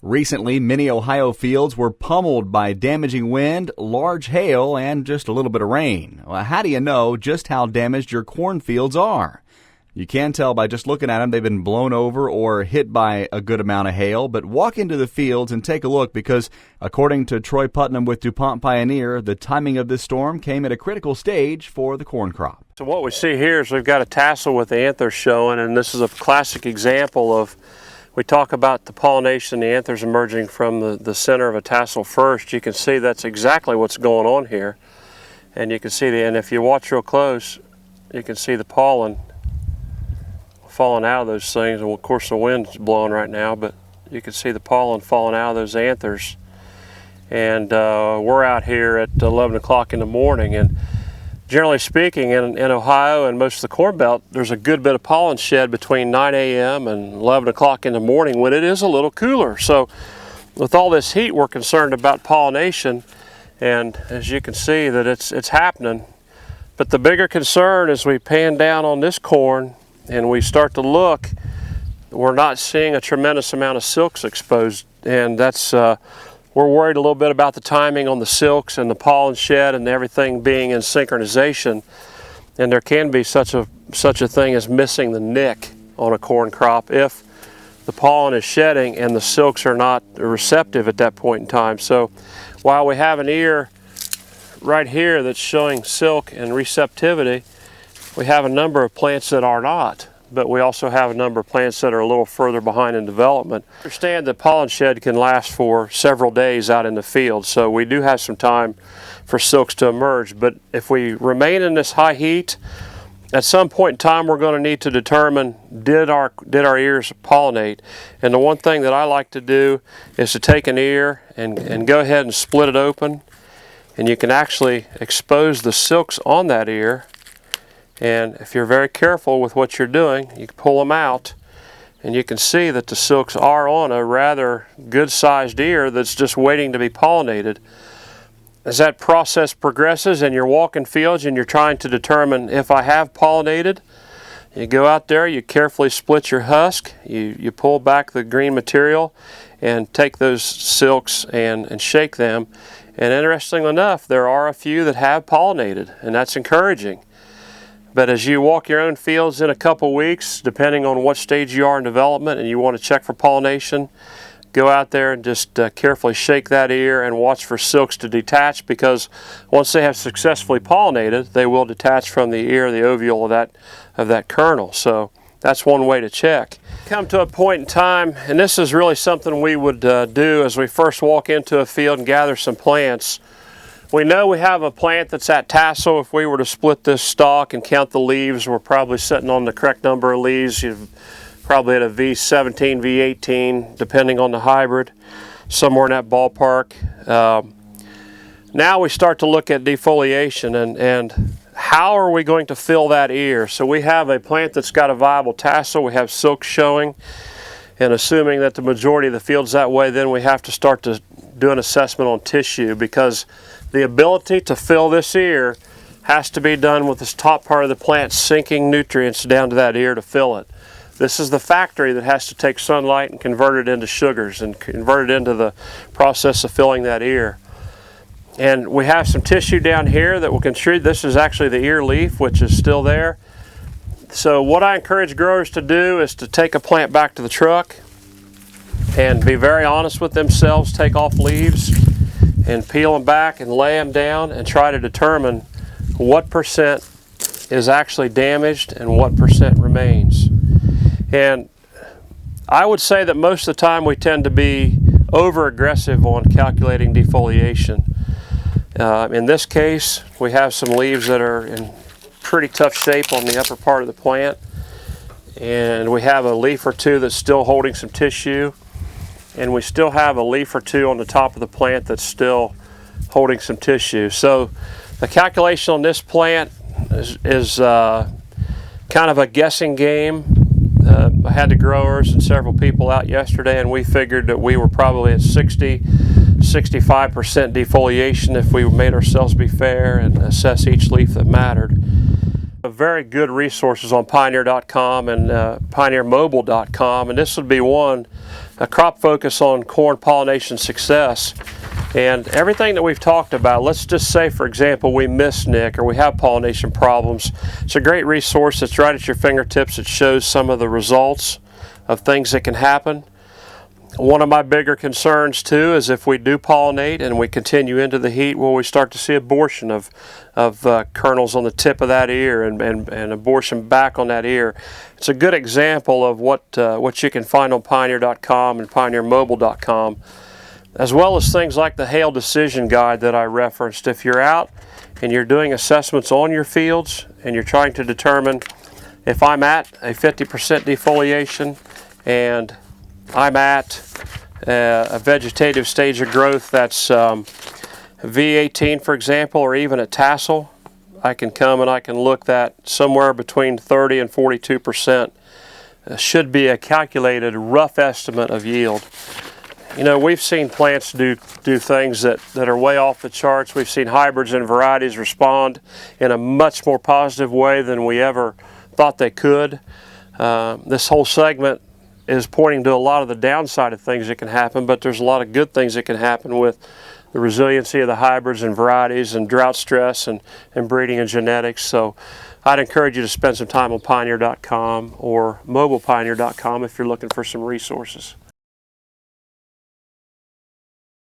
Recently, many Ohio fields were pummeled by damaging wind, large hail, and just a little bit of rain. Well, how do you know just how damaged your cornfields are? You can tell by just looking at them. They've been blown over or hit by a good amount of hail. But walk into the fields and take a look because, according to Troy Putnam with DuPont Pioneer, the timing of this storm came at a critical stage for the corn crop. So what we see here is we've got a tassel with the anthers showing, and this is a classic example of, we talk about the pollination, the anthers emerging from the center of a tassel first. You can see that's exactly what's going on here. And you can see and if you watch real close, you can see the pollen falling out of those things. And of course the wind's blowing right now, but you can see the pollen falling out of those anthers. And we're out here at 11 o'clock in the morning, and generally speaking, in Ohio and most of the Corn Belt, there's a good bit of pollen shed between 9 a.m. and 11 o'clock in the morning when it is a little cooler. So with all this heat, we're concerned about pollination, and as you can see that it's happening. But the bigger concern is we pan down on this corn and we start to look, we're not seeing a tremendous amount of silks exposed, and that's we're worried a little bit about the timing on the silks and the pollen shed and everything being in synchronization. And there can be such a thing as missing the nick on a corn crop if the pollen is shedding and the silks are not receptive at that point in time. So while we have an ear right here that's showing silk and receptivity, we have a number of plants that are not. But we also have a number of plants that are a little further behind in development. Understand that pollen shed can last for several days out in the field, so we do have some time for silks to emerge. But if we remain in this high heat, at some point in time we're going to need to determine, did our ears pollinate? And the one thing that I like to do is to take an ear and go ahead and split it open, and you can actually expose the silks on that ear. And if you're very careful with what you're doing, you can pull them out and you can see that the silks are on a rather good-sized ear that's just waiting to be pollinated. As that process progresses and you're walking fields and you're trying to determine if I have pollinated, you go out there, you carefully split your husk, you pull back the green material and take those silks and shake them. And interestingly enough, there are a few that have pollinated, and that's encouraging. But as you walk your own fields in a couple weeks, depending on what stage you are in development and you want to check for pollination, go out there and just carefully shake that ear and watch for silks to detach, because once they have successfully pollinated, they will detach from the ear, the ovule of that kernel. So that's one way to check. Come to a point in time, and this is really something we would do as we first walk into a field and gather some plants. We know we have a plant that's at tassel. If we were to split this stalk and count the leaves, we're probably sitting on the correct number of leaves. You've probably at a V17, V18, depending on the hybrid, somewhere in that ballpark. Now we start to look at defoliation and how are we going to fill that ear? So we have a plant that's got a viable tassel. We have silk showing, and assuming that the majority of the field's that way, then we have to start to do an assessment on tissue, because the ability to fill this ear has to be done with this top part of the plant sinking nutrients down to that ear to fill it. This is the factory that has to take sunlight and convert it into sugars and convert it into the process of filling that ear. And we have some tissue down here that will contribute. This is actually the ear leaf, which is still there. So what I encourage growers to do is to take a plant back to the truck and be very honest with themselves, take off leaves and peel them back and lay them down and try to determine what percent is actually damaged and what percent remains. And I would say that most of the time we tend to be over-aggressive on calculating defoliation. In this case, we have some leaves that are in pretty tough shape on the upper part of the plant, and we have a leaf or two that's still holding some tissue, and we still have a leaf or two on the top of the plant that's still holding some tissue. So the calculation on this plant is kind of a guessing game. I had the growers and several people out yesterday, and we figured that we were probably at 65% defoliation if we made ourselves be fair and assess each leaf that mattered. Very good resources on Pioneer.com and PioneerMobile.com, and this would be one a crop focus on corn pollination success. And everything that we've talked about, let's just say, for example, we miss Nick or we have pollination problems. It's a great resource that's right at your fingertips. It shows some of the results of things that can happen. One of my bigger concerns too is if we do pollinate and we continue into the heat, will we start to see abortion of kernels on the tip of that ear and abortion back on that ear. It's a good example of what you can find on Pioneer.com and PioneerMobile.com, as well as things like the hail decision guide that I referenced. If you're out and you're doing assessments on your fields and you're trying to determine if I'm at a 50% defoliation and I'm at a vegetative stage of growth that's V18, for example, or even a tassel, I can come and I can look at somewhere between 30 and 42%. Should be a calculated rough estimate of yield. You know, we've seen plants do things that are way off the charts. We've seen hybrids and varieties respond in a much more positive way than we ever thought they could. This whole segment is pointing to a lot of the downside of things that can happen, but there's a lot of good things that can happen with the resiliency of the hybrids and varieties and drought stress and breeding and genetics. So I'd encourage you to spend some time on Pioneer.com or MobilePioneer.com if you're looking for some resources.